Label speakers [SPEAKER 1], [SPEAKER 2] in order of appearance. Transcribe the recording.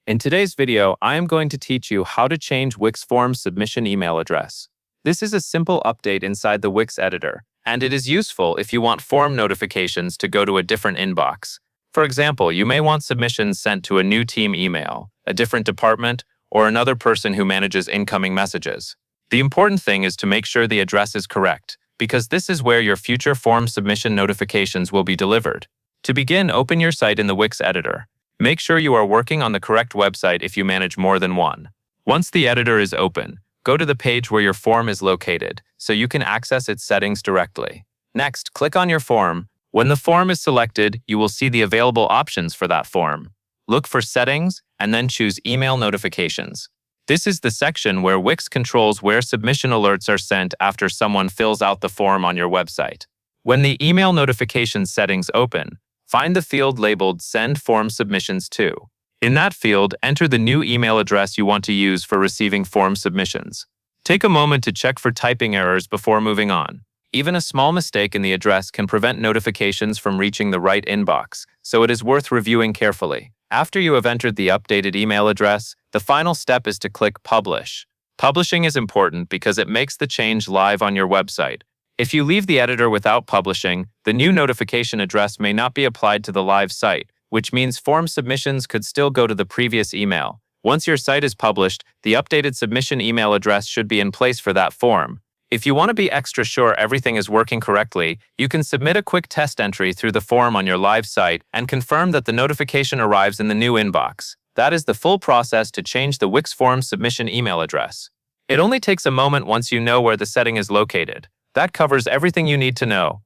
[SPEAKER 1] In today's video, I am going to teach you how to change Wix Forms submission email address. This is a simple update inside the Wix editor, and it is useful if you want form notifications to go to a different inbox. For example, you may want submissions sent to a new team email, a different department, or another person who manages incoming messages. The important thing is to make sure the address is correct, because this is where your future form submission notifications will be delivered. To begin, open your site in the Wix editor. Make sure you are working on the correct website if you manage more than one. Once the editor is open, go to the page where your form is located so you can access its settings directly. Next, click on your form. When the form is selected, you will see the available options for that form. Look for Settings and then choose Email Notifications. This is the section where Wix controls where submission alerts are sent after someone fills out the form on your website. When the Email Notifications settings open, find the field labeled Send Form Submissions To. In that field, enter the new email address you want to use for receiving form submissions. Take a moment to check for typing errors before moving on. Even a small mistake in the address can prevent notifications from reaching the right inbox, so it is worth reviewing carefully. After you have entered the updated email address, the final step is to click Publish. Publishing is important because it makes the change live on your website. If you leave the editor without publishing, the new notification address may not be applied to the live site, which means form submissions could still go to the previous email. Once your site is published, the updated submission email address should be in place for that form. If you want to be extra sure everything is working correctly, you can submit a quick test entry through the form on your live site and confirm that the notification arrives in the new inbox. That is the full process to change the Wix form submission email address. It only takes a moment once you know where the setting is located. That covers everything you need to know.